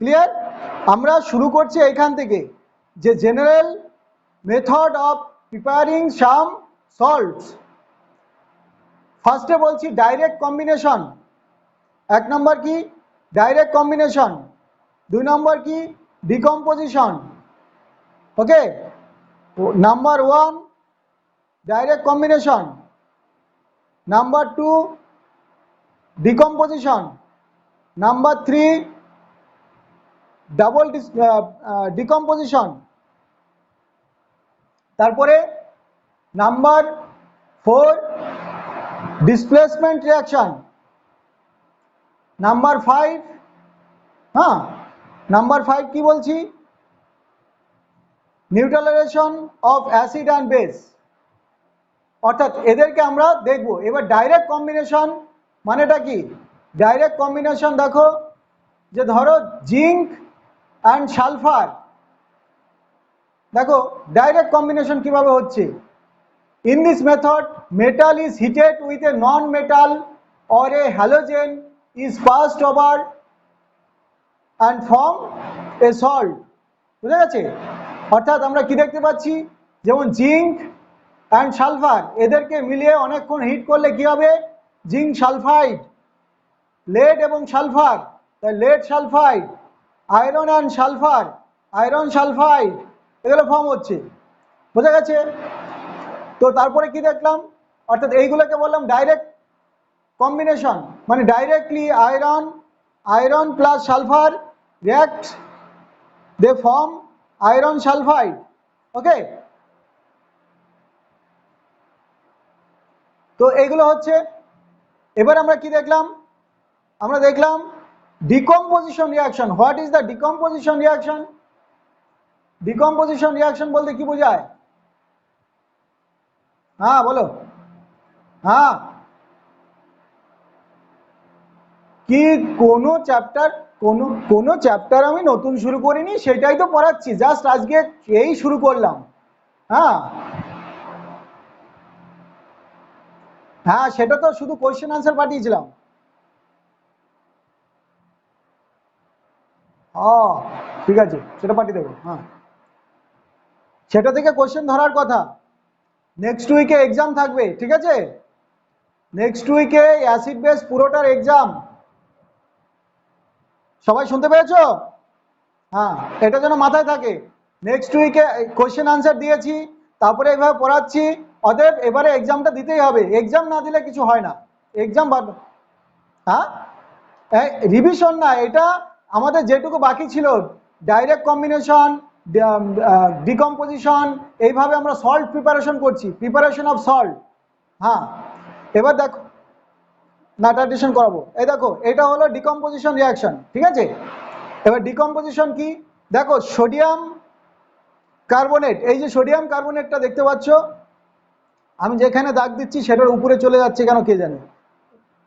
Clear? আমরা শুরু করছি এখান থেকে যে general method of preparing some salts. ফার্স্টে বলছি ডাইরেক্ট কম্বিনেশন। 1 নম্বর কি ডাইরেক্ট কম্বিনেশন, 2 নম্বর কি decomposition. Okay, number 1 direct combination, number 2 decomposition, number 3 double decomposition, তারপরে নাম্বার 4 ডিসপ্লেসমেন্ট রিয়াকশন, নাম্বার 5 হ্যাঁ নাম্বার 5 কি বলছি neutralisation of acid and base. অর্থাৎ এদেরকে আমরা দেখব। এবার ডাইরেক্ট কম্বিনেশন মানেটা কি? ডাইরেক্ট কম্বিনেশন দেখো যে ধরো জিঙ্ক অ্যান্ড সালফার, দেখো ডাইরেক্ট কম্বিনেশন কিভাবে হচ্ছে। In this method metal is heated with a non metal or a halogen is passed over and form a salt। বুঝা গেছে? অর্থাৎ আমরা কি দেখতে পাচ্ছি, যেমন জিঙ্ক অ্যান্ড সালফার এদেরকে মিলিয়ে অনেকক্ষণ হিট করলে কি হবে, জিঙ্ক সালফাইড। লেড এবং sulphur, lead sulphide, iron and sulphur, iron sulphide, এগুলো ফর্ম হচ্ছে। বোঝা গেছে? তো তারপরে কি দেখলাম, অর্থাৎ এইগুলোকে বললাম ডাইরেক্ট কম্বিনেশন, মানে directly iron plus sulphur react, they form iron sulphide. Okay, তো এইগুলো হচ্ছে। এবার আমরা কি দেখলাম, আমরা দেখলাম decomposition reaction. What is the decomposition reaction? Decomposition reaction বলতে কি বোঝায়? হ্যাঁ বলো। হ্যাঁ, কি কোনো চ্যাপ্টার আমি নতুন শুরু করিনি, সেটাই তো পড়াচ্ছি, জাস্ট আজকে এই শুরু করলাম। হ্যাঁ হ্যাঁ, সেটা তো শুধু কোয়েশ্চেন আনসার পাঠিয়েছিলাম। ঠিক আছে, সেটা পাঠিয়ে দেবো। হ্যাঁ, সেটা থেকে কোয়েশ্চেন ধরার কথা। নেক্সট উইকে এক্সাম থাকবে, ঠিক আছে? নেক্সট উইকে অ্যাসিড বেস পুরোটার এক্সাম। সবাই শুনতে পেয়েছো? হ্যাঁ, এটা যেন মাথায় থাকে। নেক্সট উইকে কোয়েশ্চেন আনসার দিয়েছি, তারপরে এইভাবে পড়াচ্ছি, অতএব এবারে এক্সামটা দিতেই হবে। এক্সাম না দিলে কিছু হয় না। এক্সাম হ্যাঁ, রিভিশন না, এটা আমাদের যেটুকু বাকি ছিল, ডাইরেক্ট কম্বিনেশন, ডিকম্পোজিশন, এইভাবে আমরা সল্ট প্রিপারেশন করছি, প্রিপারেশন অফ সল্ট। হ্যাঁ, এবার দেখো না ট্রাডিশন করাবো। এই দেখো, এটা হলো ডিকম্পোজিশন রিয়াকশন, ঠিক আছে? এবার ডিকম্পোজিশন কি, দেখো সোডিয়াম কার্বনেট, এই যে সোডিয়াম কার্বনেটটা দেখতে পাচ্ছ, আমি যেখানে দাগ দিচ্ছি সেটার উপরে চলে যাচ্ছে কেন কে জানে।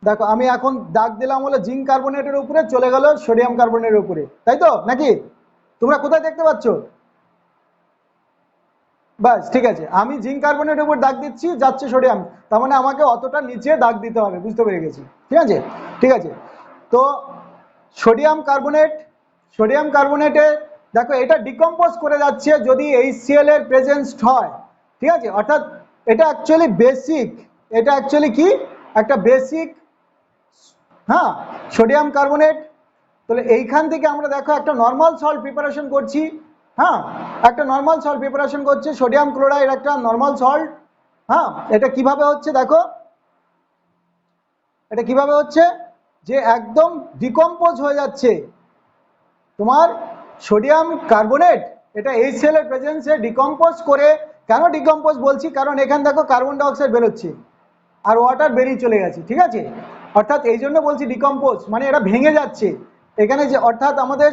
দেখো আমি এখন দাগ দিলাম হলো জিঙ্ক কার্বনেটের উপরে, চলে গেল সোডিয়াম কার্বনেটের উপরে, তাই তো নাকি? তোমরা কোথায় দেখতে পাচ্ছ? বাস ঠিক আছে, আমি জিঙ্ক কার্বনেটের উপর দাগ দিচ্ছি, যাচ্ছে সোডিয়াম, তার মানে আমাকে অতটা নিচে দাগ দিতে হবে, বুঝতে পেরে গেছি। ঠিক আছে, ঠিক আছে। তো সোডিয়াম কার্বনেটে দেখো এটা ডিকম্পোজ করে যাচ্ছে যদি HCl এর প্রেজেন্স হয়, ঠিক আছে? অর্থাৎ এটা অ্যাকচুয়ালি বেসিক, এটা অ্যাকচুয়ালি কি একটা বেসিক, হ্যাঁ, সোডিয়াম কার্বনেট। তাহলে এইখান থেকে আমরা দেখো একটা নর্মাল সল্ট প্রিপারেশন করছি। হ্যাঁ, একটা নর্মাল সল্ট প্রিপারেশন করছি, সোডিয়াম ক্লোরাইড একটা নর্মাল সল্ট। হ্যাঁ, এটা কিভাবে হচ্ছে দেখো, এটা কিভাবে হচ্ছে যে একদম ডিকম্পোজ হয়ে যাচ্ছে তোমার সোডিয়াম কার্বনেট, এটা HCl এর প্রেজেন্সে ডিকম্পোজ করে। কেন ডিকম্পোজ বলছি, কারণ এখানে দেখো কার্বন ডাইঅক্সাইড বেরোচ্ছে আর ওয়াটার বেরিয়ে চলে গেছে, ঠিক আছে? অর্থাৎ এই জন্য বলছি ডিকম্পোজ, মানে এটা ভেঙে যাচ্ছে এখানে যে, অর্থাৎ আমাদের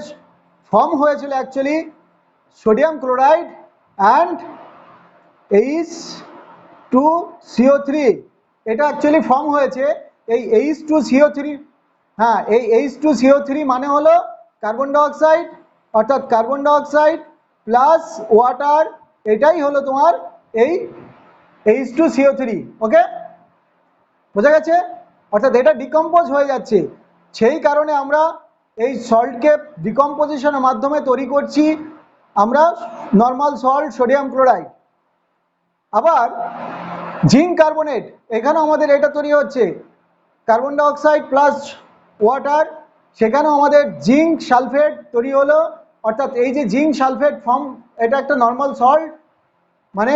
ফর্ম হয়েছিল actually sodium chloride and H2CO3, এটা অ্যাকচুয়ালি ফর্ম হয়েছে এই H2CO3। হ্যাঁ, এই H2CO3 মানে হলো কার্বন ডাইঅক্সাইড, অর্থাৎ কার্বন ডাইঅক্সাইড প্লাস ওয়াটার, এটাই হলো তোমার এই H2CO3। ওকে, বোঝা গেছে? অর্থাৎ এটা ডিকম্পোজ হয়ে যাচ্ছে, সেই কারণে আমরা এই সল্টকে ডিকম্পোজিশনের মাধ্যমে তৈরি করছি আমরা নর্মাল সল্ট সোডিয়াম ক্লোরাইড। আবার জিঙ্ক কার্বনেট, এখানেও আমাদের এটা তৈরি হচ্ছে কার্বন ডাইঅক্সাইড প্লাস ওয়াটার, সেখানেও আমাদের জিঙ্ক সালফেট তৈরি হলো। অর্থাৎ এই যে জিঙ্ক সালফেট ফর্ম, এটা একটা নর্মাল সল্ট, মানে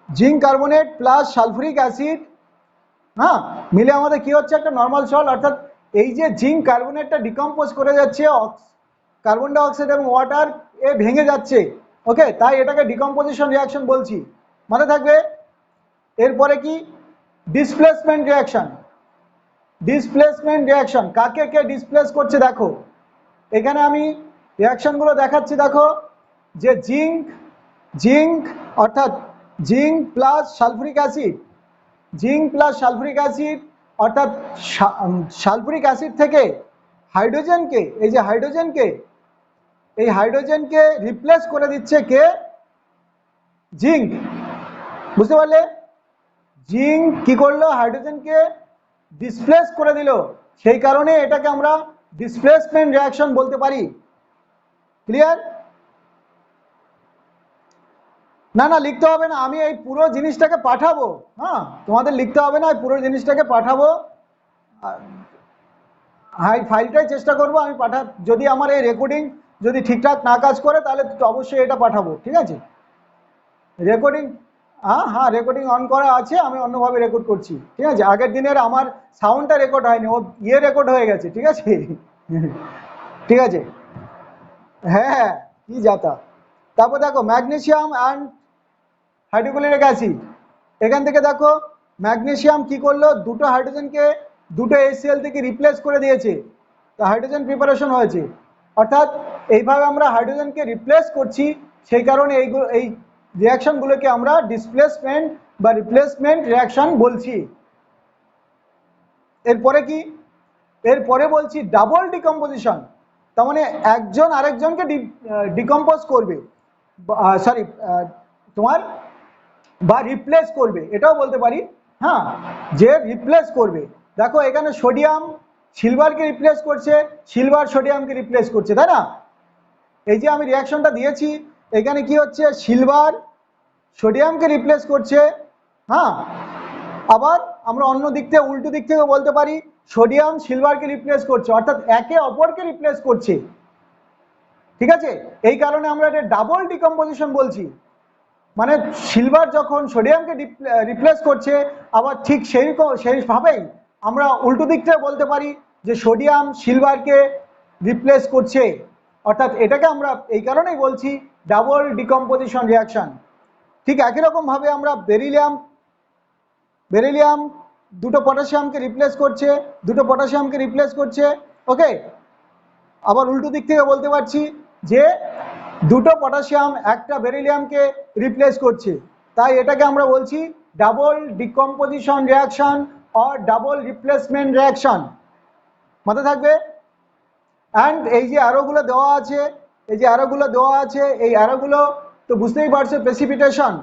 zinc carbonate plus sulphuric acid, হ্যাঁ, মিলে আমাদের কি হচ্ছে একটা নর্মাল সল্ট। অর্থাৎ এই যে জিঙ্ক কার্বনেটটা ডিকম্পোজ করে যাচ্ছে কার্বন ডাইঅক্সাইড এবং ওয়াটার এ ভেঙে যাচ্ছে, ওকে, তাই এটাকে ডিকম্পোজিশন রিয়াকশন বলছি, মাথায় থাকবে। এরপরে কি ডিসপ্লেসমেন্ট রিয়াকশন। ডিসপ্লেসমেন্ট রিয়াকশন কাকে কে ডিসপ্লেস করছে দেখো, এখানে আমি রিয়াকশনগুলো দেখাচ্ছি। দেখো যে জিঙ্ক অর্থাৎ zinc plus sulphuric acid, zinc plus sulphuric acid অর্থাৎ সালফুরিক অ্যাসিড থেকে হাইড্রোজেনকে, এই যে হাইড্রোজেনকে রিপ্লেস করে দিচ্ছে কে, জিঙ্ক। বুঝতে পারলে? জিঙ্ক কি করলো, হাইড্রোজেনকে ডিসপ্লেস করে দিল, সেই কারণে এটাকে আমরা ডিসপ্লেসমেন্ট রিয়াকশন বলতে পারি। ক্লিয়ার? না না লিখতে হবে না, আমি এই পুরো জিনিসটাকে পাঠাবো, হ্যাঁ, তোমাদের লিখতে হবে না, পুরো জিনিসটাকে পাঠাবো। হ্যাঁ, ফাইলটাই চেষ্টা করবো আমি যদি আমার এই রেকর্ডিং যদি ঠিকঠাক না কাজ করে তাহলে অবশ্যই এটা পাঠাবো, ঠিক আছে? রেকর্ডিং, হ্যাঁ রেকর্ডিং অন করা আছে, আমি অন্যভাবে রেকর্ড করছি, ঠিক আছে? আগের দিনের আমার সাউন্ডটা রেকর্ড হয়নি, ও রেকর্ড হয়ে গেছে, ঠিক আছে? ঠিক আছে, হ্যাঁ কি যাতা। তারপর দেখো ম্যাগনেসিয়াম অ্যান্ড হাইড্রোক্লোরিক অ্যাসিড, এখান থেকে দেখো ম্যাগনেসিয়াম কি করলো, দুটো হাইড্রোজেনকে দুটো HCl থেকে রিপ্লেস করে দিয়েছে, তো হাইড্রোজেন প্রিপারেশন হয়েছে। অর্থাৎ এইভাবে আমরা হাইড্রোজেনকে রিপ্লেস করছি, সেই কারণে এই রিয়াকশনগুলোকে আমরা ডিসপ্লেসমেন্ট বা রিপ্লেসমেন্ট রিয়াকশন বলছি। এরপরে কি, এরপরে বলছি ডাবল ডিকম্পোজিশন, তার মানে একজন আরেকজনকে ডিকম্পোজ করবে, সরি তোমার বা রিপ্লেস করবে, এটাও বলতে পারি, হ্যাঁ, যে রিপ্লেস করবে। দেখো এখানে সোডিয়াম সিলভারকে রিপ্লেস করছে, সিলভার সোডিয়ামকে রিপ্লেস করছে, তাই না? এই যে আমি রিয়াকশনটা দিয়েছি, এখানে কি হচ্ছে, সিলভার সোডিয়ামকে রিপ্লেস করছে, হ্যাঁ। আবার আমরা অন্য দিক থেকে, উল্টো দিক থেকে বলতে পারি সোডিয়াম সিলভারকে রিপ্লেস করছে, অর্থাৎ একে অপরকে রিপ্লেস করছে, ঠিক আছে? এই কারণে আমরা এটা ডাবল ডিকম্পোজিশন বলছি। মানে সিলভার যখন সোডিয়ামকে রিপ্লেস করছে, আবার ঠিক সেইভাবেই আমরা উল্টো দিক থেকে বলতে পারি যে সোডিয়াম সিলভারকে রিপ্লেস করছে, অর্থাৎ এটাকে আমরা এই কারণেই বলছি ডাবল ডিকম্পোজিশন রিয়াকশন। ঠিক একই রকম ভাবে আমরা বেরিলিয়াম দুটো পটাশিয়ামকে রিপ্লেস করছে, ওকে। আবার উল্টো দিক থেকে বলতে পারছি যে দুটো পটাশিয়াম একটা বেরিলিয়ামকে রিপ্লেস করছে, তাই এটাকে আমরা বলছি double decomposition reaction or double replacement reaction, মাথায় থাকবে। অ্যান্ড এই যে অ্যারোগুলো দেওয়া আছে, এই অ্যারোগুলো তো বুঝতেই পারছো প্রেসিপিটেশন।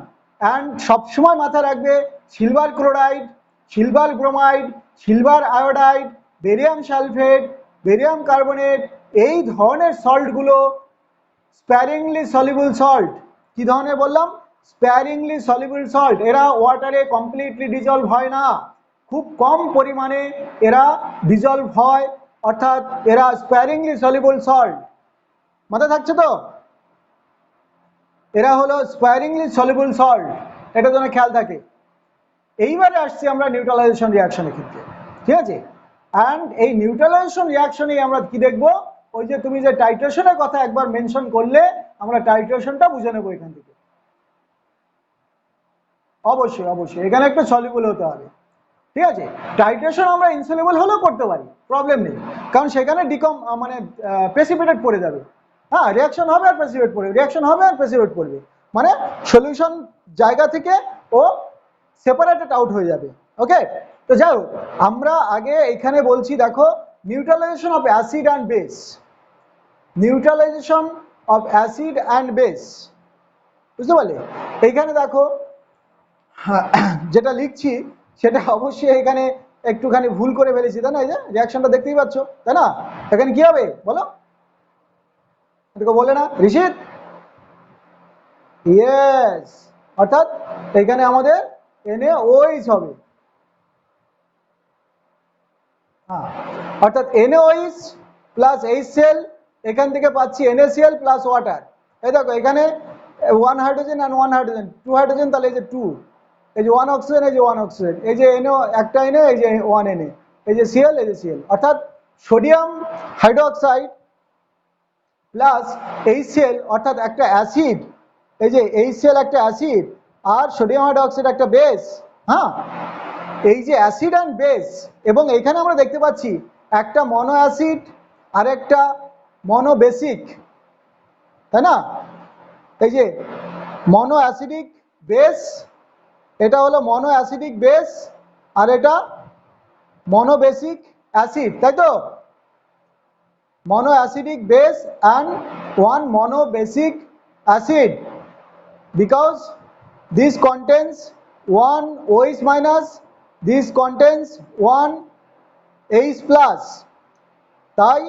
অ্যান্ড সবসময় মাথায় রাখবে silver chloride, silver bromide, silver iodide, barium sulphate, barium carbonate, এই ধরনের সল্টগুলো স্প্যারিংলি সলিবল সল্ট। কি ধরনের বললাম? স্প্যারিংলি সলিবল সল্ট। এরা ওয়াটারে কমপ্লিটলি ডিজলভ হয় না, খুব কম পরিমাণে এরা ডিজলভ হয়, অর্থাৎ এরা স্প্যারিংলি সলিবল সল্ট, মাথায় থাকছে তো? এরা হলো স্প্যারিংলি সলিবল সল্ট, এটা যেন খেয়াল থাকে। এইবারে আসছি আমরা নিউট্রালাইজেশন রিয়াকশনের ক্ষেত্রে, ঠিক আছে? অ্যান্ড এই নিউট্রালাইজেশন রিয়াকশনে আমরা কি দেখবো, ওই যে তুমি যে টাইট্রেশনের কথা একবার মেনশন করলে, আমরা টাইট্রেশনটা বুঝে নেবো এখান থেকে। অবশ্যই অবশ্যই এখানে একটা সলিবল হতে হবে, ঠিক আছে? টাইট্রেশন আমরা ইনসলিবল হলেও করতে পারি, প্রবলেম নেই, কারণ সেখানে মানে প্রেসিপিটেট পড়ে যাবে, হ্যাঁ, রিয়াকশন হবে আর প্রেসিপিটেট পড়বে, মানে সলিউশন জায়গা থেকে ও সেপারেটেড আউট হয়ে যাবে, ওকে। তো যাও আমরা আগে এখানে বলছি, দেখো neutralisation of acid and base, বুঝতে পারলে? এইখানে দেখো যেটা লিখছি সেটা অবশ্যই এখানে একটুখানি ভুল করে ফেলেছি, তাই না? এই যে রিয়াকশনটা দেখতেই পাচ্ছ, তাই না? এখানে কি হবে বলো, এটাকে বলে না ঋষিত? ইয়েস, অর্থাৎ এখানে আমাদের NaOH হবে। হ্যাঁ, অর্থাৎ NaOH প্লাস HCl, এখান থেকে পাচ্ছি NaCl প্লাস ওয়াটার। এই দেখো এখানে 1 হাইড্রোজেন অ্যান্ড 1 হাইড্রোজেন, 2 হাইড্রোজেন, তাহলে এই যে 2, এই যে 1 অক্সিজেন, এই যে 1 অক্সিজেন, এই যে NO একটা Na, এই যে 1 Na, এই যে Cl, এই যে Cl, অর্থাৎ সোডিয়াম হাইড্রোক্সাইড প্লাস HCl অর্থাৎ একটা অ্যাসিড, এই যে HCl একটা অ্যাসিড আর সোডিয়াম হাইড্রোক্সাইড একটা বেস। হ্যাঁ, এই যে অ্যাসিড অ্যান্ড বেস, এবং এখানে আমরা দেখতে পাচ্ছি একটা মনো অ্যাসিড আর একটা মনো বেসিক, তাই না? এই যে মনো অ্যাসিডিক বেস, এটা হলো মনো অ্যাসিডিক বেস, আর এটা মনো বেসিক অ্যাসিড, তাই তো? monoacidic base and one monobasic acid, because this contains one OH minus, this contains one H plus। তাই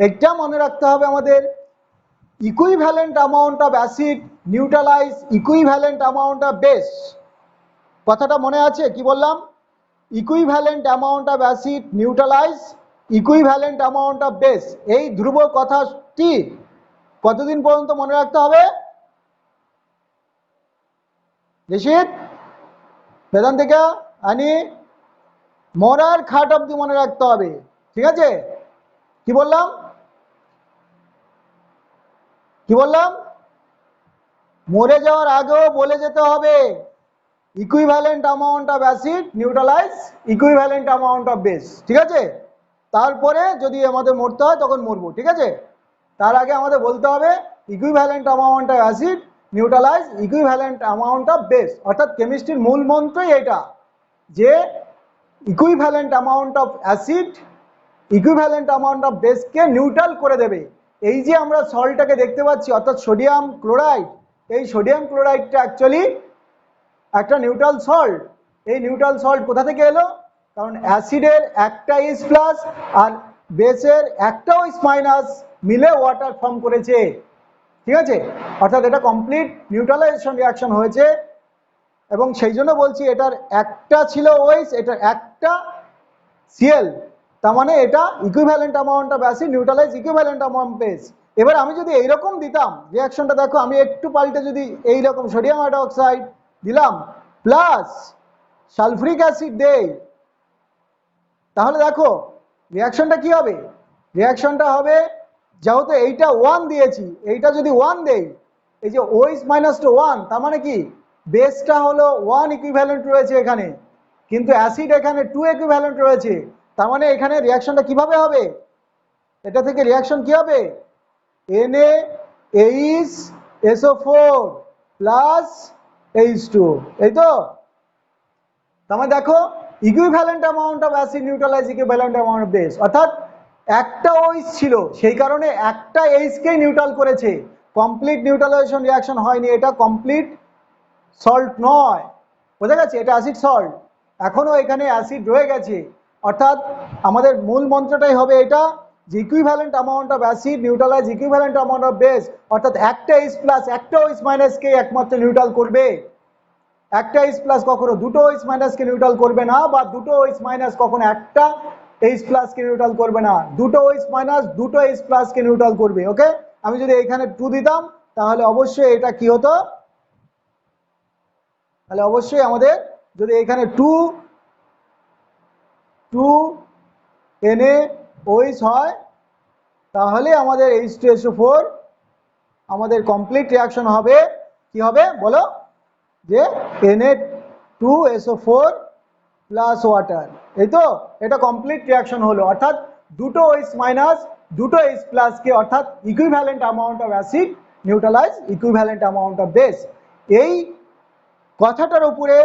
একটা মনে রাখতে হবে আমাদের, equivalent amount of acid neutralise equivalent amount of base. কথাটা মনে আছে কি বললাম? Equivalent amount of acid neutralise equivalent amount of base, এই ধ্রুব কথাটি কতদিন পর্যন্ত মনে রাখতে হবে? ঋষিত, বেদান্তিকা, আনি, মরার খাট অব্দি মনে রাখতে হবে, ঠিক আছে? কি বললাম, কি বললাম? মরে যাওয়ার আগেও বলে যেতে হবে, equivalent amount of acid neutralise equivalent amount of base, ঠিক আছে? তারপরে যদি আমাদের মরতে হয় তখন মরবো, ঠিক আছে? তার আগে আমাদের বলতে হবে equivalent amount of acid neutralise equivalent amount of base, অর্থাৎ কেমিস্ট্রির মূল মন্ত্রই এটা, যে equivalent amount of acid equivalent amount of বেসকে নিউট্রাল করে দেবে। এই যে আমরা সল্টটাকে দেখতে পাচ্ছি অর্থাৎ সোডিয়াম ক্লোরাইড, এই সোডিয়াম ক্লোরাইডটা অ্যাকচুয়ালি একটা নিউট্রাল সল্ট। এই নিউট্রাল সল্ট কোথা থেকে এলো? কারণ অ্যাসিডের একটা H প্লাস আর বেসের একটা OH মাইনাস মিলে ওয়াটার ফর্ম করেছে, ঠিক আছে? অর্থাৎ এটা কমপ্লিট নিউট্রালাইজেশন রিয়াকশন হয়েছে, এবং সেই জন্য বলছি এটার একটা ছিল OH, এটার একটা Cl, তার মানে এটা equivalent amount of acid neutralise equivalent amount base. এবার আমি যদি এইরকম দিতাম রিয়াকশনটা, দেখো আমি একটু পাল্টে যদি এইরকম সোডিয়াম হাইড্রোক্সাইড দিলাম প্লাস সালফ্রিক অ্যাসিড দেই, তাহলে দেখো রিয়াকশনটা কি হবে? রিয়াকশনটা হবে, যেহেতু এইটা 1 দিয়েছি, এইটা যদি 1 দেই, এই যে OH মাইনাস টু 1, তার মানে কি বেসটা হলো 1 ইকুইভ্যালেন্ট রয়েছে এখানে, কিন্তু অ্যাসিড এখানে 2 ইকুইভ্যালেন্ট রয়েছে, তার মানে এখানে রিয়াকশনটা কিভাবে হবে? এটা থেকে রিয়াকশন কি হবে? NaHSO4 প্লাস H2, এই তো? তার মানে দেখো equivalent amount of acid neutralise equivalent amount of base, অর্থাৎ একটা OH ছিল সেই কারণে একটা H কে নিউট্রাল করেছে, কমপ্লিট নিউট্রালাইজেশন রিয়াকশন হয়নি, এটা কমপ্লিট সল্ট নয়, বোঝা গেছে? এটা অ্যাসিড সল্ট, এখনো এখানে অ্যাসিড রয়ে গেছে, অর্থাৎ আমাদের মূল মন্ত্রটাই হবে এটা, যে equivalent amount of acid neutralise equivalent amount of base, অর্থাৎ একটা H প্লাস একটা OH মাইনাস কে একমাত্র নিউট্রাল করবে, একটা H প্লাস কখনো দুটো OH মাইনাস কে নিউট্রাল করবে না, বা দুটো OH মাইনাস কখনো একটা H প্লাস কে নিউট্রাল করবে না, দুটো OH মাইনাস দুটো H প্লাস কে নিউট্রাল করবে। ওকে, আমি যদি এখানে 2 দিতাম তাহলে অবশ্যই এটা কি হতো? তাহলে অবশ্যই আমাদের যদি এখানে 2 NaOH হয়, তাহলে আমাদের H2SO4 আমাদের কমপ্লিট রিয়াকশন হবে, কি হবে বলো? যে Na2SO4 প্লাস ওয়াটার, এই তো? এটা কমপ্লিট রিয়াকশন হলো, অর্থাৎ দুটো OH মাইনাস দুটো H প্লাস কে, অর্থাৎ equivalent amount of acid neutralise equivalent amount of base. এই কথাটার উপরে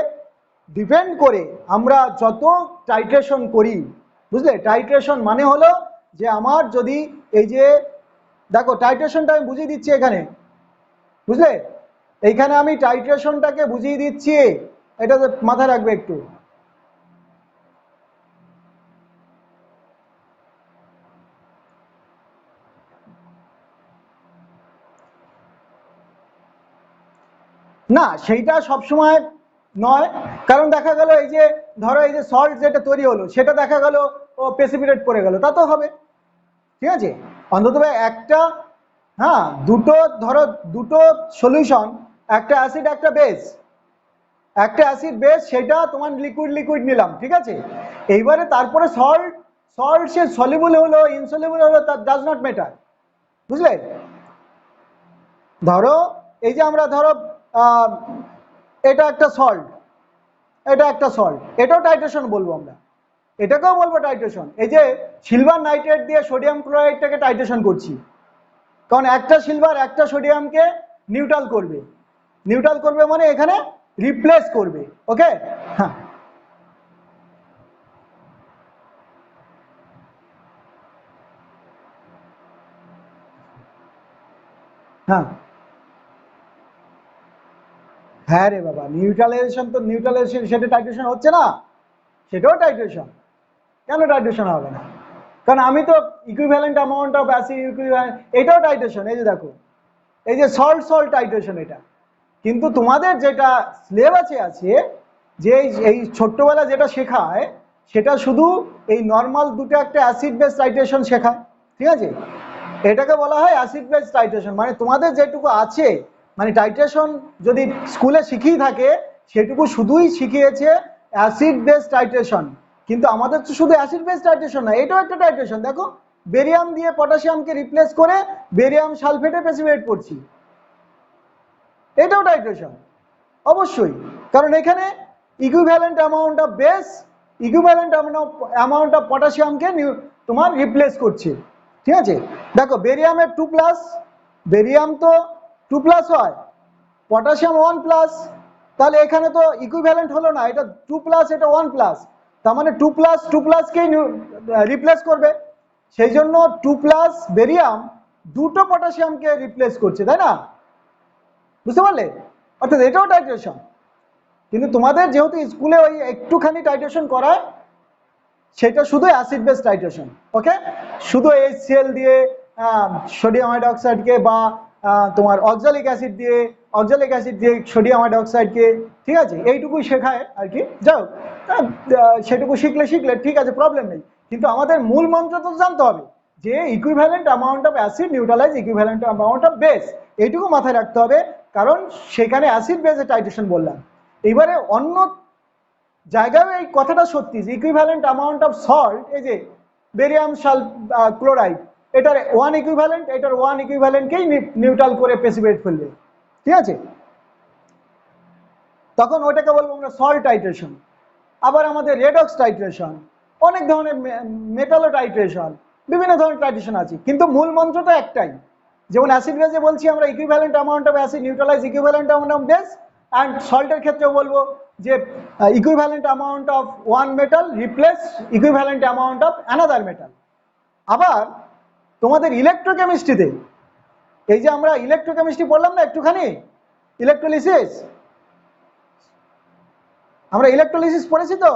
ডিপেন্ড করে আমরা যত টাইট্রেশন করি, বুঝলে? টাইট্রেশন মানে হলো যে আমার যদি এই যে দেখো টাইট্রেশনটা আমি বুঝিয়ে দিচ্ছি এখানে, বুঝলে? এইখানে আমি টাইট্রেশনটাকে বুঝিয়ে দিচ্ছি, এটা মাথায় রাখবে একটু। না সেইটা সবসময় নয়, কারণ দেখা গেল এই যে ধরো এই যে সল্ট যেটা তৈরি হলো সেটা দেখা গেল ও প্রেসিপিটেট পড়ে গেল, তা তো হবে, ঠিক আছে। অন্তত একটা, হ্যাঁ দুটো, ধরো দুটো সলিউশন, একটা অ্যাসিড একটা বেস, একটা অ্যাসিড বেস সেটা তোমার লিকুইড লিকুইড নিলাম, ঠিক আছে। এইবারে তারপরে সল্ট, সল্ট সে সলিবল হলো ইনসলিবল হলো তার ডাজ নট ম্যাটার, বুঝলে। ধরো এই যে আমরা ধরো এটা একটা সল্ট, এটা একটা সল্ট, এটাও টাইট্রেশন বলবো আমরা, এটাকেও বলবো টাইট্রেশন। এই যে সিলভার নাইট্রেট দিয়ে সোডিয়াম ক্লোরাইডটাকে টাইট্রেশন করছি, কারণ একটা সিলভার একটা সোডিয়ামকে নিউট্রাল করবে, নিউট্রাল করবে মানে এখানে রিপ্লেস করবে, ওকে। হ্যাঁ হ্যাঁ হ্যাঁ রে বাবা, নিউট্রালাইজেশন তো নিউট্রালাইজেশন, সেটা টাইট্রেশন হচ্ছে না, সেটাও টাইট্রেশন। কেন টাইট্রেশন হবে না? কারণ আমি তো ইকুইভ্যালেন্ট অ্যামাউন্ট অফ অ্যাসিড, এটাও টাইট্রেশন, এই যে দেখো এই যে সল্ট সল্ট টাইট্রেশন এটা। কিন্তু তোমাদের যেটা সিলেবাসে আছে, যে এই ছোট্টবেলা যেটা শেখায় সেটা শুধু এই নর্মাল দুটো একটা অ্যাসিড বেস টাইট্রেশন শেখায়, ঠিক আছে। এটাকে বলা হয় অ্যাসিড বেস টাইট্রেশন, মানে তোমাদের যেটুকু আছে, মানে টাইট্রেশন যদি স্কুলে শিখিয়ে থাকে সেটুকু শুধুই শিখিয়েছে অ্যাসিড বেস টাইট্রেশন। কিন্তু আমাদের তো শুধু অ্যাসিড বেস টাইট্রেশন না, এটাও একটা টাইট্রেশন। দেখো বেরিয়াম দিয়ে পটাশিয়ামকে রিপ্লেস করে বেরিয়াম সালফেটে প্রেসিপিটেট করছি, এটাও টাইট্রেশন অবশ্যই, কারণ এখানে equivalent amount of base, equivalent amount of পটাশিয়ামকে তোমার রিপ্লেস করছে, ঠিক আছে। দেখো বেরিয়ামের 2+, বেরিয়াম তো 2+ হয়, পটাশিয়াম 1+, তাহলে এখানে তো ইকুইভ্যালেন্ট হলো না, এটা 2+, এটা 1+, তার মানে 2+2+কেই রিপ্লেস করবে, সেই জন্য 2+ বেরিয়াম দুটো পটাশিয়ামকে রিপ্লেস করছে, তাই না? বুঝতে পারলে? অর্থাৎ এটাও টাইট্রেশন। কিন্তু তোমাদের যেহেতু স্কুলে ওই একটুখানি টাইট্রেশন করায়, সেটা শুধু অ্যাসিড বেস টাইট্রেশন, ওকে। শুধু HCl দিয়ে সোডিয়াম হাইড্রোক্সাইডকে বা তোমার অক্সালিক অ্যাসিড দিয়ে সোডিয়াম হাইড্রোক্সাইডকে, ঠিক আছে, এইটুকুই শেখায় আর কি। যাও সেটুকু শিখলে ঠিক আছে, প্রবলেম নেই। কিন্তু আমাদের মূল মন্ত্র তো জানতে হবে যে equivalent amount of acid neutralise equivalent amount of base, এইটুকু মাথায় রাখতে হবে, কারণ সেখানে অ্যাসিড বেসে টাইট্রেশন বললাম। এবারে অন্য জায়গায় এই কথাটা সত্যি যে ইকুইভ্যালেন্ট অ্যামাউন্ট অফ সল্ট, এই যে বেরিয়াম ক্লোরাইড, এটার 1 ইকুইভ্যালেন্ট, এটার 1 ইকুইভ্যালেন্টকেই নিউট্রাল করে প্রেসিপিটেট ফেলবে, ঠিক আছে। তখন ওটাকে বলবো আমরা সল্ট টাইট্রেশন। আবার আমাদের রেডক্স টাইট্রেশন, অনেক ধরনের মেটালো টাইট্রেশন, বিভিন্ন ধরনের টাইট্রেশন আছে, কিন্তু মূল মন্ত্রটা একটাই। যেমন অ্যাসিড বেসে বলছি আমরা equivalent amount of acid neutralise equivalent amount of base, and সল্টের ক্ষেত্রেও বলবো যে equivalent amount of one metal replace equivalent amount of another metal. আবার তোমাদের ইলেকট্রোকেমিস্ট্রিতে, এই যে আমরা ইলেকট্রোকেমিস্ট্রি পড়লাম না একটুখানি, ইলেকট্রোলিসিস, আমরা ইলেকট্রোলিসিস পড়েছি তো,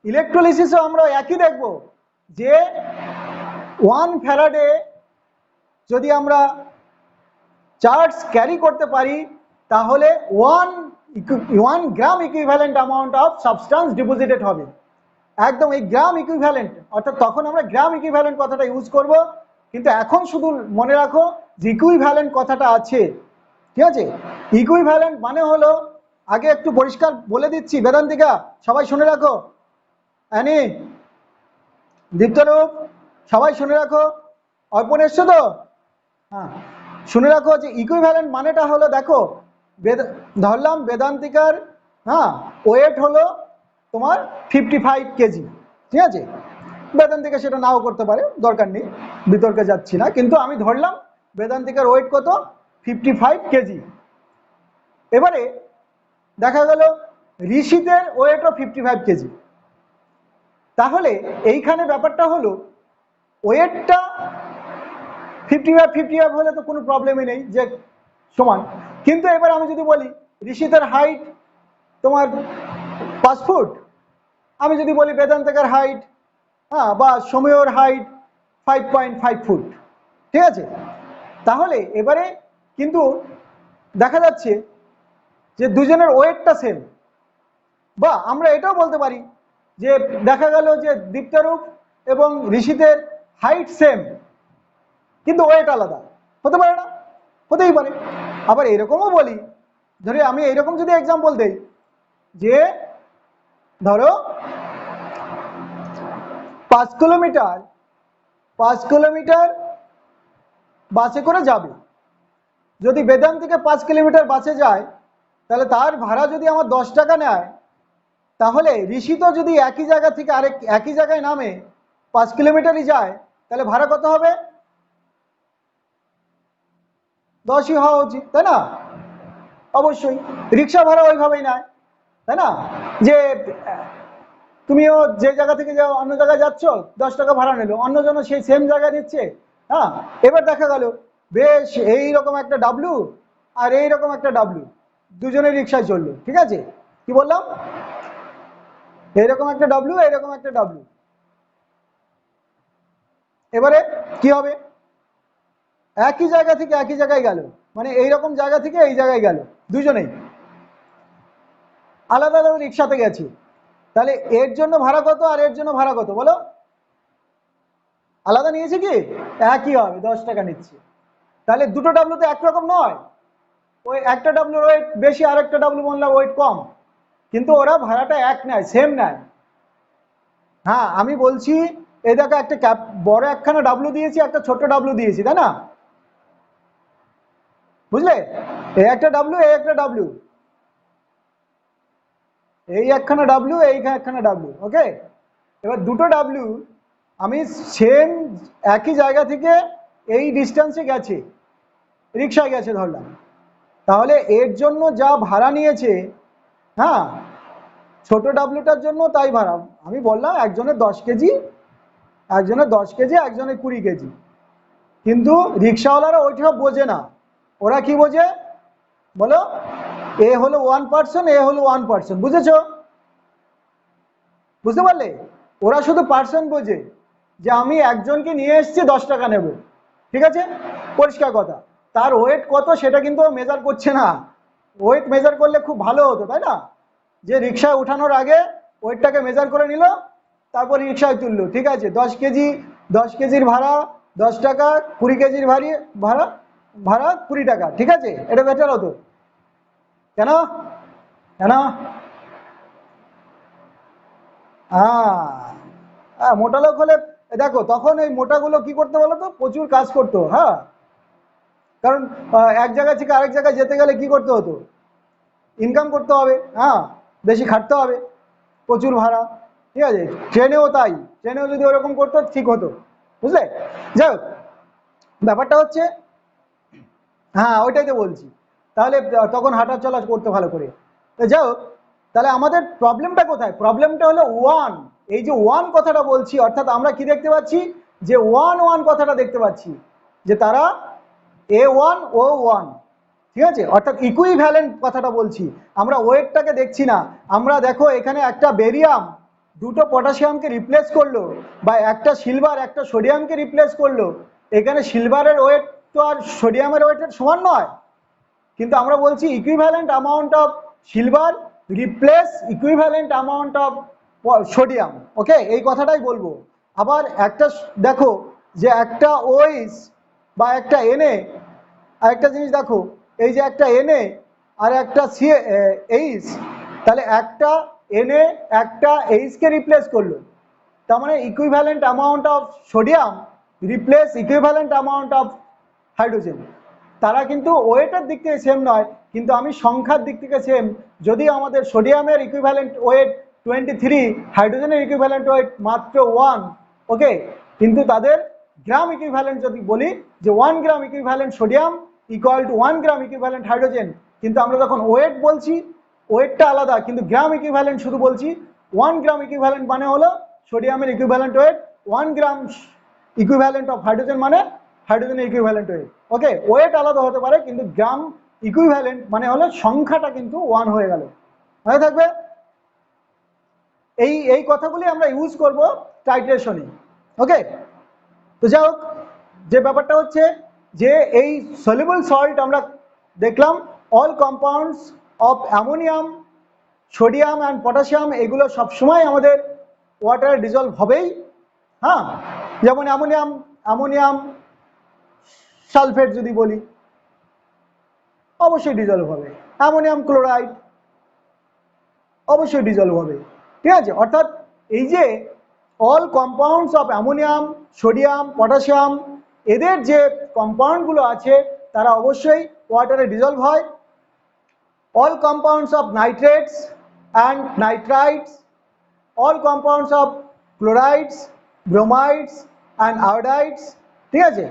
ইলেকট্রোলিসিসও আমরা একই দেখব যে 1 ফ্যারাডে যদি আমরা চার্জ ক্যারি করতে পারি তাহলে 1 gram equivalent amount of substance deposited হবে। একদম এই গ্রাম ইকুইভ্যালেন্ট, অর্থাৎ তখন আমরা গ্রাম ইকুইভ্যালেন্ট কথাটা ইউজ করব, কিন্তু এখন শুধু মনে রাখো যে ইকুইভ্যালেন্ট কথাটা আছে, ঠিক আছে। ইকুইভ্যালেন্ট মানে হলো, আগে একটু পরিষ্কার বলে দিচ্ছি বেদান্তিকা, সবাই শুনে রাখো, অ্যানি, দীপ্তরূপ, সবাই শুনে রাখো, অর্পণ এসছো তো? হ্যাঁ, শুনে রাখো যে ইকুইভ্যালেন্ট মানেটা হলো, দেখো ধরলাম বেদান্তিকার, হ্যাঁ, ওয়েট হলো তোমার 55 কেজি, ঠিক আছে। বেদান্তিকা সেটা নাও করতে পারে, দরকার নেই, বিতর্কে যাচ্ছি না, কিন্তু আমি ধরলাম বেদান্তিকার ওয়েট কত, 55 কেজি। এবারে দেখা গেল ঋষিদের ওয়েটও 55 কেজি। তাহলে এইখানে ব্যাপারটা হলো ওয়েটটা 55 হলে তো কোনো প্রবলেমই নেই, যে সমান। কিন্তু এবার আমি যদি বলি ঋষিদের হাইট তোমার 5 ফুট, আমি যদি বলি বেদান্তিকার হাইট, হ্যাঁ, বা সমীয়র হাইট 5.5 ফুট, ঠিক আছে। তাহলে এবারে কিন্তু দেখা যাচ্ছে যে দুজনের ওয়েটটা সেম। বা আমরা এটাও বলতে পারি যে দেখা গেল যে দীপ্তারূপ এবং ঋষিতের হাইট সেম কিন্তু ওয়েট আলাদা, হতে পারে না? হতেই পারে। আবার এরকমও বলি, ধরে আমি এইরকম যদি এক্সাম্পল দেই যে ধরো 5 কিলোমিটার বাসে করে যাবে, যদি বেদান্ত থেকে 5 কিলোমিটার বাসে যায় তাহলে তার ভাড়া যদি আমার 10 টাকা নেয়, তাহলে ঋষি তো যদি একই জায়গা থেকে একই জায়গায় নামে 5 কিলোমিটারই যায়, তাহলে ভাড়া কত হবে? 10ই হওয়া উচিত, তাই না? অবশ্যই রিক্সা ভাড়া ওইভাবেই নেয়, তাই না? যে তুমিও যে জায়গা থেকে যাও অন্য জায়গায় যাচ্ছ, 10 টাকা ভাড়া নিল, অন্যজন সেই সেম জায়গায় দিচ্ছে। হ্যাঁ, এবার দেখা গেল বেশ এইরকম একটা ডাবলু আর এইরকম একটা ডাবলু, দুজনে রিক্সায় চললো, ঠিক আছে? কি বললাম? এইরকম একটা ডাবলু, এইরকম একটা ডাবলু। এবারে কি হবে? একই জায়গা থেকে একই জায়গায় গেল, মানে এইরকম জায়গা থেকে এই জায়গায় গেল, দুজনেই আলাদা আলাদা রিক্সাতে গেছে, তাহলে এর জন্য ভাড়া কত আর এর জন্য ভাড়া কত বলো? আলাদা নিয়েছে কি? একই হবে, 10 টাকা নিচ্ছে। তাহলে দুটো ডাবলু তো একরকম নয়, ওই একটা ডাবলুর ওয়েট বেশি আর একটা ডাবলু বললাম ওয়েট কম, কিন্তু ওরা ভাড়াটা এক নেয়, সেম নেয়। হ্যাঁ, আমি বলছি এই দেখো একটা বড় একখানা ডাবলু দিয়েছি, একটা ছোট ডাবলু দিয়েছি, তাই না? বুঝলে? এই একটা ডাবলু, এই একটা ডাবলু, এই একখানা ডাবলু, এই একখানা ডাবলু, ওকে? এবার দুটো ডাবলু আমি সেম একই জায়গা থেকে এই ডিস্টেন্সে গেছে, রিক্সায় গেছে ধরলাম, তাহলে এর জন্য যা ভাড়া নিয়েছে, হ্যাঁ, ছোট ডাবলুটার জন্য তাই ভাড়া। আমি বললাম একজনের 10 কেজি, একজনের 10 কেজি, একজনের 20 কেজি, কিন্তু রিক্সাওয়ালারা ওইটা বোঝে না। ওরা কি বোঝে বলো? এ হলো 1 পার্সন, এ হলো 1 পার্সন, বুঝেছ? বুঝতে পারলে? ওরা শুধু পার্সন বোঝে, যে আমি একজনকে নিয়ে এসেছি 10 টাকা নেব, ঠিক আছে, পরিষ্কার কথা। তার ওয়েট কত সেটা কিন্তু মেজার করছে না। ওয়েট মেজার করলে খুব ভালো হতো, তাই না? যে রিক্সায় উঠানোর আগে ওয়েটটাকে মেজার করে নিল, তারপর রিক্সায় তুললো, ঠিক আছে, 10 কেজি, 10 কেজির ভাড়া 10 টাকা, 20 কেজির ভাড়া ভাড়া 20 টাকা, ঠিক আছে? এটা বেটার হতো। কেন? কেন? হ্যাঁ, মোটা লোক হলে দেখো তখন এই মোটাগুলো কি করতে বলো তো? প্রচুর কাজ করতো। হ্যাঁ, কারণ এক জায়গা থেকে আরেক জায়গায় যেতে গেলে কি করতে হতো? ইনকাম করতে হবে, হ্যাঁ, বেশি খাটতে হবে, প্রচুর ভাড়া, ঠিক আছে? ট্রেনেও তাই, ট্রেনেও যদি ওরকম করতো ঠিক হতো, বুঝলে? যাই হোক, ব্যাপারটা হচ্ছে, হ্যাঁ ওইটাই তো বলছি, তাহলে তখন হাঁটা চলা করতে ভালো করে। তো যাই হোক, তাহলে আমাদের প্রবলেমটা কোথায়? প্রবলেমটা হলো ওয়ান। এই যে ওয়ান কথাটা বলছি, অর্থাৎ আমরা কি দেখতে পাচ্ছি? যে ওয়ান ওয়ান কথাটা দেখতে পাচ্ছি, যে তারা A1 O1, ঠিক আছে, অর্থাৎ ইকুইভ্যালেন্ট কথাটা বলছি। আমরা ওয়েটটাকে দেখছি না। আমরা দেখো এখানে একটা বেরিয়াম দুটো পটাশিয়ামকে রিপ্লেস করলো, বা একটা সিলভার একটা সোডিয়ামকে রিপ্লেস করলো, এখানে সিলভারের ওয়েট তো আর সোডিয়ামের ওয়েটের সমান নয়, কিন্তু আমরা বলছি equivalent amount of silver replace equivalent amount of sodium, okay? এই কথাটাই বলবো। আবার একটা দেখো, যে একটা ওইস বা একটা এনএ, আর একটা জিনিস দেখো, এই যে একটা এনএ আর একটা এইচ, তাহলে একটা এনএ একটা এইচকে রিপ্লেস করলো, তার মানে equivalent amount of sodium replace equivalent amount of hydrogen. তারা কিন্তু ওয়েটের দিক থেকে সেম নয়, কিন্তু আমি সংখ্যার দিক থেকে সেম। যদি আমাদের সোডিয়ামের ইকুইভ্যালেন্ট ওয়েট 23, হাইড্রোজেনের ইকুইভ্যালেন্ট ওয়েট মাত্র 1, ওকে, কিন্তু তাদের গ্রাম ইকুইভ্যালেন্ট যদি বলি, যে 1 gram equivalent sodium equal to 1 gram equivalent hydrogen, কিন্তু আমরা যখন ওয়েট বলছি ওয়েটটা আলাদা, কিন্তু গ্রাম ইকুইভ্যালেন্ট শুধু বলছি। 1 গ্রাম ইকুইভ্যালেন্ট মানে হলো সোডিয়ামের equivalent weight, 1 gram equivalent of hydrogen মানে হাইড্রোজেনের ইকুইভ্যালেন্ট ওয়েট, ওকে? ওয়েট আলাদা হতে পারে, কিন্তু গ্রাম ইকুইভ্যালেন্ট মানে হলো সংখ্যাটা কিন্তু 1 হয়ে গেল, মনে থাকবে? এই এই কথাগুলি আমরা ইউজ করব টাইট্রেশনে, ওকে? তো যাই হোক, যে ব্যাপারটা হচ্ছে যে এই সলিউবল সল্ট আমরা দেখলাম all compounds of ammonium, sodium and potassium এগুলো সবসময় আমাদের ওয়াটারে ডিজলভ হবেই। হ্যাঁ, যেমন অ্যামোনিয়াম সালফেট যদি বলি অবশ্যই ডিজলভ হবে, অ্যামোনিয়াম ক্লোরাইড অবশ্যই ডিজলভ হবে, ঠিক আছে। অর্থাৎ এই যে all compounds of ammonium, sodium, potassium এদের যে কম্পাউন্ডগুলো আছে তারা অবশ্যই ওয়াটারে ডিজলভ হয়। All compounds of nitrates and nitrites, all compounds of chlorides, bromides and iodides, ঠিক আছে,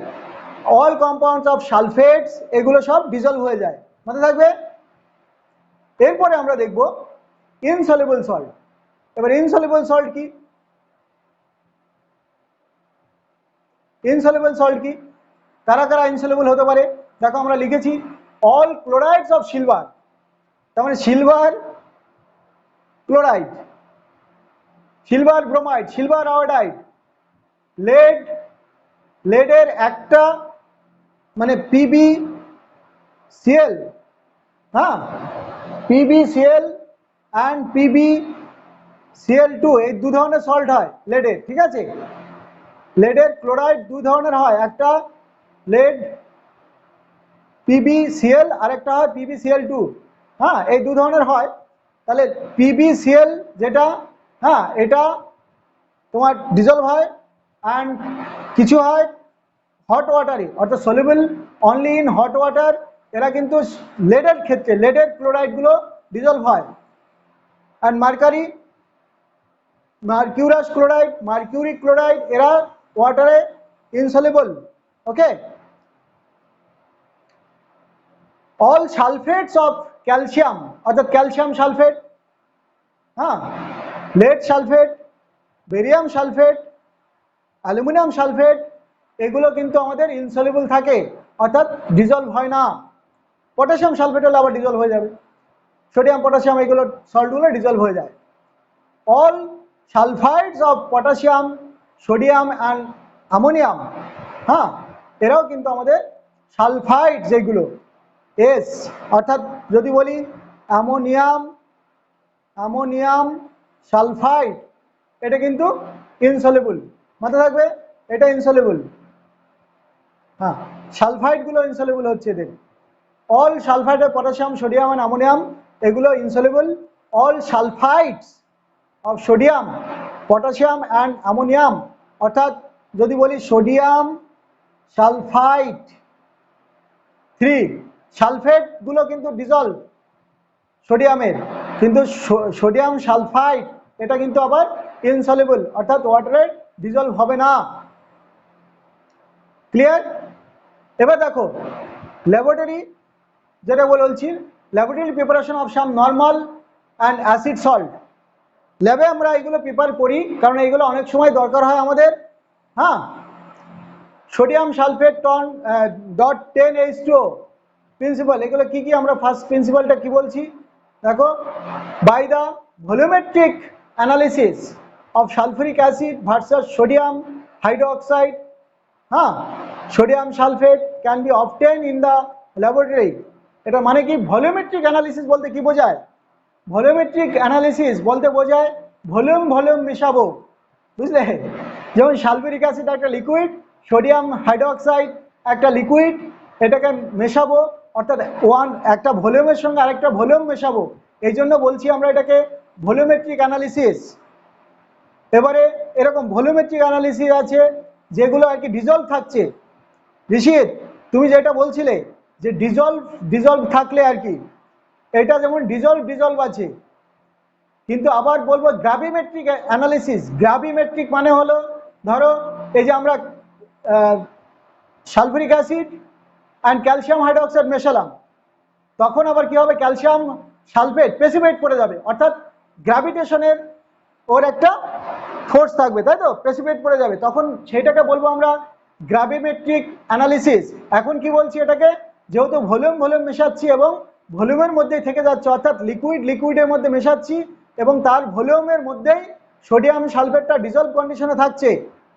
অল কম্পাউন্ডস অফ সালফেটস এগুলো সব ডিজলভ হয়ে যায়, মনে থাকবে। এরপরে আমরা দেখব ইনসলিবল সল্ট। এবার ইনসলিবল সল্ট কি? ইনসলিবল সল্ট কি, কারা কারা ইনসলিবল হতে পারে? দেখো আমরা লিখেছি অল ক্লোরাইডস অফ সিলভার, তার মানে silver chloride, silver bromide, silver iodide, lead, লেডের একটা মানে PbCl, হ্যাঁ, PbCl অ্যান্ড PbCl2 এই দু ধরনের সল্ট হয় লেডের, ঠিক আছে। লেডের ক্লোরাইড দুই ধরনের হয়, একটা লেড PbCl আর একটা হয় PbCl2, হ্যাঁ, এই দু ধরনের হয়। তাহলে PbCl যেটা, হ্যাঁ, এটা তোমার ডিজলভ হয় অ্যান্ড কিছু হয় হট ওয়াটারে, অর্থাৎ soluble only in hot water, এরা কিন্তু লেডের ক্ষেত্রে লেডের ক্লোরাইডগুলো ডিজলভ হয়। And mercurous chloride, mercuric chloride এরা ওয়াটারে insoluble, okay. All sulphates of calcium, অর্থাৎ ক্যালসিয়াম সালফেট, হ্যাঁ, lead sulphate, barium sulphate, aluminium sulphate এগুলো কিন্তু আমাদের ইনসলিবল থাকে, অর্থাৎ ডিজলভ হয় না। পটাশিয়াম সালফেট হলে আবার ডিজলভ হয়ে যাবে, সোডিয়াম পটাশিয়াম এগুলো সল্টগুলো ডিজলভ হয়ে যায়। All sulphides of potassium, sodium and ammonium, হ্যাঁ, এরাও কিন্তু আমাদের সালফাইড যেগুলো এস, অর্থাৎ যদি বলি অ্যামোনিয়াম সালফাইড এটা কিন্তু ইনসলিবল, মাথায় থাকবে এটা ইনসলিবল, হ্যাঁ, সালফাইডগুলো ইনসলিবল হচ্ছে এদের। All sulphide of potassium, sodium and ammonium এগুলো insoluble. All sulphides of sodium, potassium and ammonium, অর্থাৎ যদি বলি সোডিয়াম সালফাইড 3, সালফেটগুলো কিন্তু ডিজলভ সোডিয়ামের, কিন্তু সোডিয়াম সালফাইড এটা কিন্তু আবার ইনসলিবল, অর্থাৎ ওয়াটারে ডিজলভ হবে না। ক্লিয়ার? এবার দেখো ল্যাবরেটরি যেটা বলছি, laboratory preparation of some normal and acid salt. ল্যাবে আমরা এগুলো প্রিপেয়ার করি কারণ এইগুলো অনেক সময় দরকার হয় আমাদের, হ্যাঁ। সোডিয়াম সালফেট .10H2O প্রিন্সিপাল, এগুলো কি কি আমরা ফার্স্ট প্রিন্সিপালটা কি বলছি দেখো, by the volumetric analysis of sulphuric acid versus sodium hydroxide, হ্যাঁ, sodium sulphate can be obtain in the laboratory. এটা মানে কি, ভলিউমেট্রিক অ্যানালিসিস বলতে কি বোঝায়? ভলিউমেট্রিক অ্যানালিসিস বলতে বোঝায় ভলিউম মেশাবো, বুঝলে। যেমন সালফিউরিক অ্যাসিড একটা লিকুইড, সোডিয়াম হাইড্রোক্সাইড একটা লিকুইড, এটাকে মেশাবো, অর্থাৎ একটা ভলিউমের সঙ্গে আরেকটা ভলিউম মেশাবো, এই জন্য বলছি আমরা এটাকে ভলিউমেট্রিক অ্যানালিসিস। এবারে এরকম ভলিউমেট্রিক অ্যানালিসিস আছে যেগুলো আর কি ডিজলভ থাকছে। ঋষিত তুমি যেটা বলছিলে যে ডিজলভ থাকলে আর কি, এটা যেমন ডিজলভ আছে, কিন্তু আবার বলবো গ্রাভিমেট্রিক অ্যানালিসিস। গ্রাভিমেট্রিক মানে হলো ধরো এই যে আমরা sulphuric acid and calcium hydroxide মেশালাম, তখন আবার কি হবে, ক্যালসিয়াম সালফেট প্রেসিপিটেট করে যাবে, অর্থাৎ গ্র্যাভিটেশনের ওর একটা ফোর্স থাকবে, তাই তো, প্রেসিপিটেট করে যাবে, তখন সেইটাকে বলবো আমরা গ্র্যাভিমেট্রিক অ্যানালিসিস। এখন কি বলছি এটাকে, যেহেতু ভলিউম মেশাচ্ছি এবং ভলিউমের মধ্যেই থেকে যাচ্ছে, অর্থাৎ লিকুইডের মধ্যে মেশাচ্ছি এবং তার ভলিউমের মধ্যেই সোডিয়াম সালফেটটা ডিজলভ কন্ডিশনে থাকছে,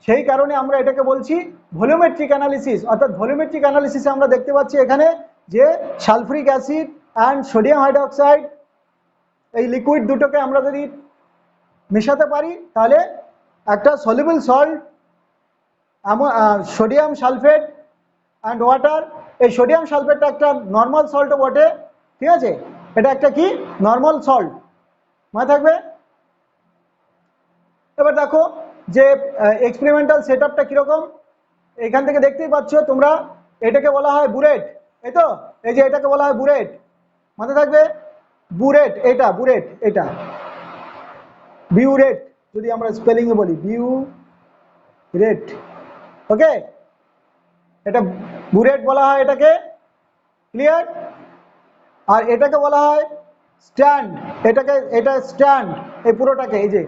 সেই কারণে আমরা এটাকে বলছি ভলিউমেট্রিক অ্যানালিসিস। অর্থাৎ ভলিউমেট্রিক অ্যানালিসিসে আমরা দেখতে পাচ্ছি এখানে যে sulphuric acid and sodium hydroxide, এই লিকুইড দুটোকে আমরা যদি মেশাতে পারি তাহলে একটা soluble salt sodium sulphate and water. এই সোডিয়াম সালফেটটা একটা নর্মাল সল্টও বটে, ঠিক আছে, এটা একটা কি নর্মাল সল্ট, মনে থাকবে। এবার দেখো যে এক্সপেরিমেন্টাল সেটআপটা কিরকম, এখান থেকে দেখতেই পাচ্ছ তোমরা, এটাকে বলা হয় বুরেট, এই তো, এই যে এটাকে বলা হয় বুরেট, মনে থাকবে, বুরেট, এটা বুরেট, এটা বিউরেট যদি আমরা স্পেলিংয়ে বলি, বিউরেট, ওকে, এটা বুরেট বলা হয় এটাকে, ক্লিয়ার। আর এটাকে বলা হয় স্ট্যান্ড, এটাকে, এটা স্ট্যান্ড, এই পুরোটাকে, এই যে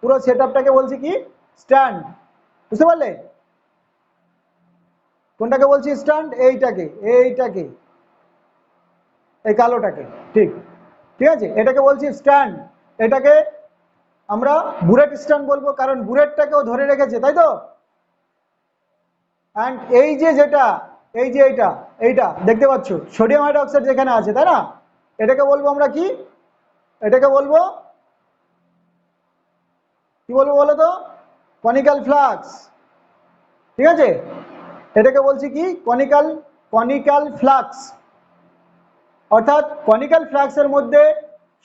পুরো সেটআপটাকে বলছি কি স্ট্যান্ড, বুঝতে পারলে? কোনটাকে বলছি স্ট্যান্ড? এইটাকে, এইটাকে, এই কালোটাকে, ঠিক, ঠিক আছে, এটাকে বলছি স্ট্যান্ড। এটাকে আমরা বুরেট স্ট্যান্ড বলবো কারণ বুরেটটাকেও ধরে রেখেছে, তাই তো। অ্যান্ড এই যে যেটা, এই যে এইটা, এইটা দেখতে পাচ্ছ সোডিয়াম হাইড্রোক্সাইড যেখানে আছে, তাই না, এটাকে বলবো আমরা কি, এটাকে বলবো কি বলবো বলো তো, কনিক্যাল ফ্লাক্স, ঠিক আছে, এটাকে বলছি কি কনিক্যাল ফ্লাক্স। অর্থাৎ কনিক্যাল ফ্লাক্সের মধ্যে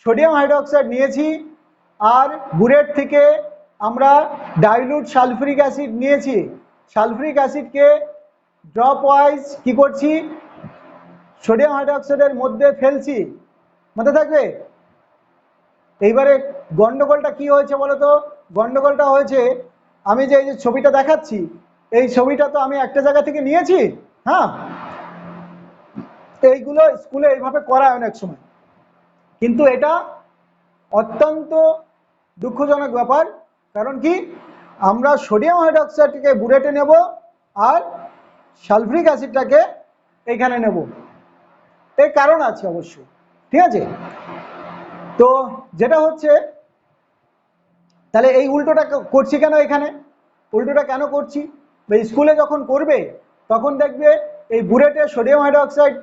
সোডিয়াম হাইড্রোক্সাইড নিয়েছি আর বুরেট থেকে আমরা ডাইলুট সালফিউরিক অ্যাসিড নিয়েছি, সালফিউরিক অ্যাসিডকে ড্রপ ওয়াইজ কি করছি, সোডিয়াম হাইড্রোক্সাইডের মধ্যে ফেলছি, মনে থাকবে। এইবারে গন্ডগোলটা কি হয়েছে বলো তো, গন্ডগোলটা হয়েছে আমি যে এই যে ছবিটা দেখাচ্ছি, এই ছবিটা তো আমি একটা জায়গা থেকে নিয়েছি, হ্যাঁ, এইগুলো স্কুলে এইভাবে করায় অনেক সময়, কিন্তু এটা অত্যন্ত দুঃখজনক ব্যাপার। কারণ কি, আমরা সোডিয়াম হাইড্রোক্সাইডকে বুরেটে নেব আর সালফিউরিক অ্যাসিডটাকে এইখানে নেব, এর কারণ আছে অবশ্যই, ঠিক আছে। তো যেটা হচ্ছে, তাহলে এই উল্টোটা করছি কেন এখানে, উল্টোটা কেন করছি, স্কুলে যখন করবে তখন দেখবে এই বুরেটে সোডিয়াম হাইড্রোক্সাইড,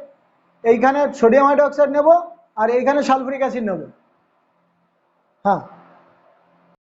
এইখানে সোডিয়াম হাইড্রোক্সাইড নেব আর এইখানে সালফিউরিক অ্যাসিড নেব, হ্যাঁ,